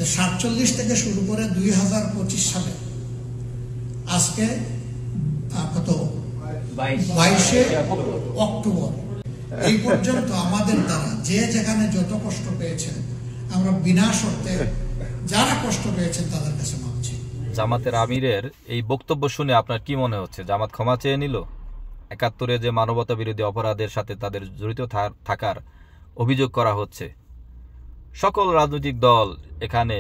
যে 47 থেকে শুরু করে 2025 সালে আজকে কত 22 অক্টোবর এই পর্যন্ত আমাদের দ্বারা যে যেখানে যত কষ্ট পেয়েছেন আমরা বিনা শর্তে যারা কষ্ট পেয়েছেন তাদের কাছে মানছি। জামাতের আমিরের এই বক্তব্য শুনে আপনার কি মনে হচ্ছে? জামাত ক্ষমা চেয়ে নিল? 71-এ যে মানবতা বিরোধী অপরাধের সাথে তাদের জড়িত থাকার অভিযোগ করা হচ্ছে, সকল রাজনৈতিক দল এখানে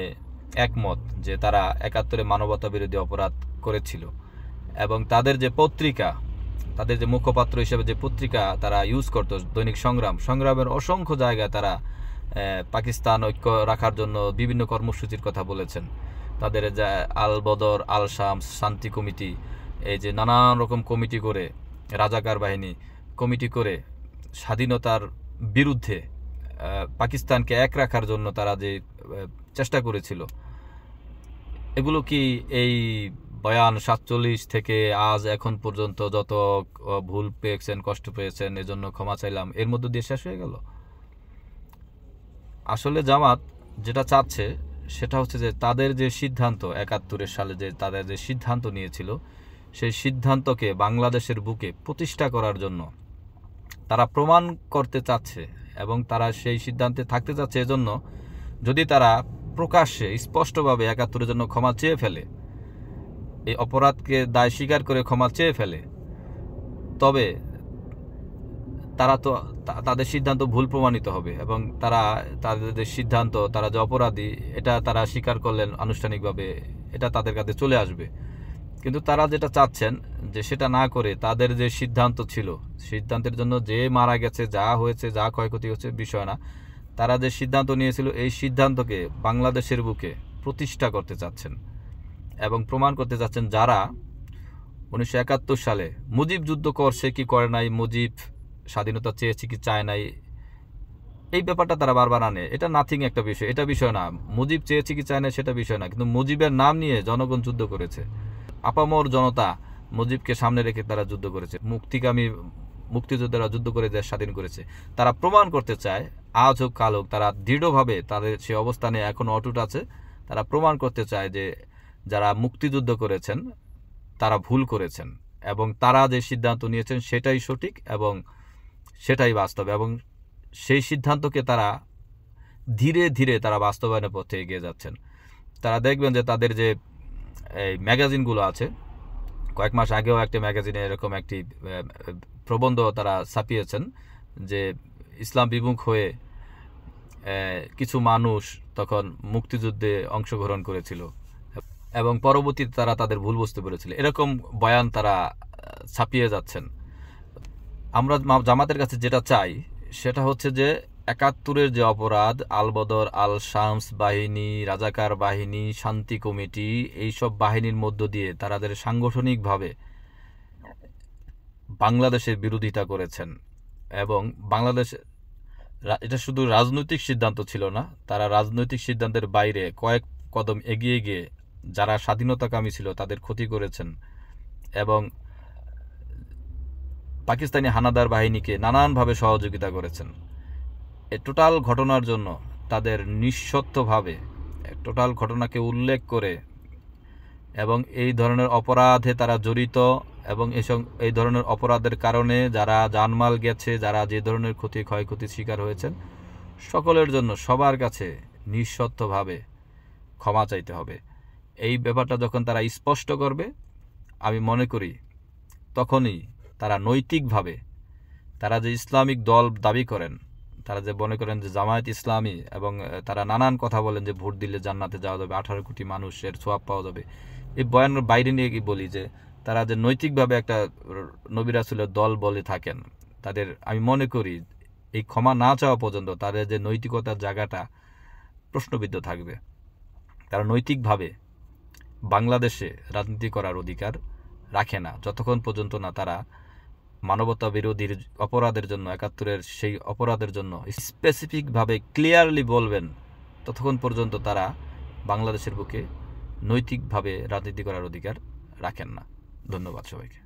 একমত যে তারা 71-এ মানবতা বিরোধী অপরাধ করেছিল এবং তাদের যে পত্রিকা, তাদের যে মুখপাত্র হিসেবে যে পত্রিকা তারা ইউজ করতো, দৈনিক সংগ্রামের অসংখ্য জায়গায় তারা পাকিস্তান ঐক্য রাখার জন্য বিভিন্ন কর্মসূচির কথা বলেছেন। তাদের যে আল বদর, আল শামস, শান্তি কমিটি, এই যে নানান রকম কমিটি করে, রাজাকার বাহিনী কমিটি করে স্বাধীনতার বিরুদ্ধে পাকিস্তানকে এক রাখার জন্য তারা যে চেষ্টা করেছিল, এগুলো কি এই বয়ান 47 থেকে আজ এখন পর্যন্ত যত ভুল পেয়েছেন, কষ্ট পেয়েছেন, এজন্য ক্ষমা চাইলাম, এর মধ্য দিয়ে শেষ হয়ে গেল? আসলে জামাত যেটা চাচ্ছে সেটা হচ্ছে যে তাদের যে সিদ্ধান্ত 71 সালে যে তাদের যে সিদ্ধান্ত নিয়েছিল, সেই সিদ্ধান্তকে বাংলাদেশের বুকে প্রতিষ্ঠা করার জন্য তারা প্রমাণ করতে চাচ্ছে এবং তারা সেই সিদ্ধান্তে থাকতে চাচ্ছে। এজন্য যদি তারা প্রকাশ্যে স্পষ্টভাবে 71-এর জন্য ক্ষমা চেয়ে ফেলে, এই অপরাধকে দায় স্বীকার করে ক্ষমা চেয়ে ফেলে, তবে তারা তো তাদের সিদ্ধান্ত ভুল প্রমাণিত হবে এবং তারা তাদের যে সিদ্ধান্ত, তারা যে অপরাধী এটা তারা স্বীকার করলেন আনুষ্ঠানিকভাবে, এটা তাদের কাছে চলে আসবে। কিন্তু তারা যেটা চাচ্ছেন যে সেটা না করে তাদের যে সিদ্ধান্ত ছিল, সিদ্ধান্তের জন্য যে মারা গেছে, যা হয়েছে, যা ক্ষয়ক্ষতি হচ্ছে বিষয় না, তারা যে সিদ্ধান্ত নিয়েছিল এই সিদ্ধান্তকে বাংলাদেশের বুকে প্রতিষ্ঠা করতে চাচ্ছেন এবং প্রমাণ করতে চাচ্ছেন যারা 1971 সালে মুজিব যুদ্ধ করছে কি করে নাই, মুজিব স্বাধীনতা চেয়েছে কি চায় নাই, এই ব্যাপারটা তারা বারবার আনে। এটা নাথিং একটা বিষয়, এটা বিষয় না। মুজিব চেয়েছে কি চায় না সেটা বিষয় না, কিন্তু মুজিবের নাম নিয়ে জনগণ যুদ্ধ করেছে। আপামর জনতা মুজিবকে সামনে রেখে তারা যুদ্ধ করেছে। মুক্তিযোদ্ধারা যুদ্ধ করে দেশ স্বাধীন করেছে। তারা প্রমাণ করতে চায়, আজ হোক কাল হোক, তারা দৃঢ়ভাবে তাদের সে অবস্থানে এখনো অটুট আছে। তারা প্রমাণ করতে চায় যে যারা মুক্তিযুদ্ধ করেছেন তারা ভুল করেছেন এবং তারা যে সিদ্ধান্ত নিয়েছেন সেটাই সঠিক এবং সেটাই বাস্তব, এবং সেই সিদ্ধান্তকে তারা ধীরে ধীরে তারা বাস্তবায়নের পথে এগিয়ে যাচ্ছেন। তারা দেখবেন যে তাদের যে এই ম্যাগাজিনগুলো আছে, কয়েক মাস আগেও একটা ম্যাগাজিনে এরকম একটি প্রবন্ধ তারা ছাপিয়েছেন যে ইসলাম বিমুখ হয়ে কিছু মানুষ তখন মুক্তিযুদ্ধে অংশগ্রহণ করেছিল এবং পরবর্তীতে তারা তাদের ভুল বুঝতে পেরেছিল। এরকম বয়ান তারা ছাপিয়ে যাচ্ছেন। আমরা জামাতের কাছে যেটা চাই সেটা হচ্ছে যে 71-এর যে অপরাধ, আল বদর, আল শামস বাহিনী, রাজাকার বাহিনী, শান্তি কমিটি, এইসব বাহিনীর মধ্য দিয়ে তাদের সাংগঠনিকভাবে বাংলাদেশের বিরোধিতা করেছেন এবং বাংলাদেশ, এটা শুধু রাজনৈতিক সিদ্ধান্ত ছিল না, তারা রাজনৈতিক সিদ্ধান্তের বাইরে কয়েক কদম এগিয়ে গিয়ে যারা স্বাধীনতাকামী ছিল তাদের ক্ষতি করেছেন এবং পাকিস্তানি হানাদার বাহিনীকে নানানভাবে সহযোগিতা করেছেন। এই টোটাল ঘটনার জন্য তাদের নিঃশর্তভাবে টোটাল ঘটনাকে উল্লেখ করে এবং এই ধরনের অপরাধে তারা জড়িত এবং এই ধরনের অপরাধের কারণে যারা জানমাল গেছে, যারা যে ধরনের ক্ষয়ক্ষতির শিকার হয়েছেন, সকলের জন্য সবার কাছে নিঃশর্তভাবে ক্ষমা চাইতে হবে। এই ব্যাপারটা যখন তারা স্পষ্ট করবে, আমি মনে করি তখনই তারা নৈতিকভাবে, তারা যে ইসলামিক দল দাবি করেন, তারা যে মনে করেন যে জামায়াত ইসলামী, এবং তারা নানান কথা বলেন যে ভোট দিলে জান্নাতে যাওয়া যাবে, 18 কোটি মানুষের সোয়াব পাওয়া যাবে, এই বয়ানের বাইরে নিয়ে কি বলি যে তারা যে নৈতিকভাবে একটা নবী রাসূলের দল বলে থাকেন, তাদের আমি মনে করি এই ক্ষমা না চাওয়া পর্যন্ত তাদের যে নৈতিকতার জায়গাটা প্রশ্নবিদ্ধ থাকবে। তারা নৈতিকভাবে বাংলাদেশে রাজনীতি করার অধিকার রাখে না যতক্ষণ পর্যন্ত না তারা মানবতা বিরোধীর অপরাধের জন্য, 71-এর সেই অপরাধের জন্য স্পেসিফিকভাবে ক্লিয়ারলি বলবেন, ততক্ষণ পর্যন্ত তারা বাংলাদেশের বুকে নৈতিকভাবে রাজনীতি করার অধিকার রাখেন না। ধন্যবাদ সবাইকে।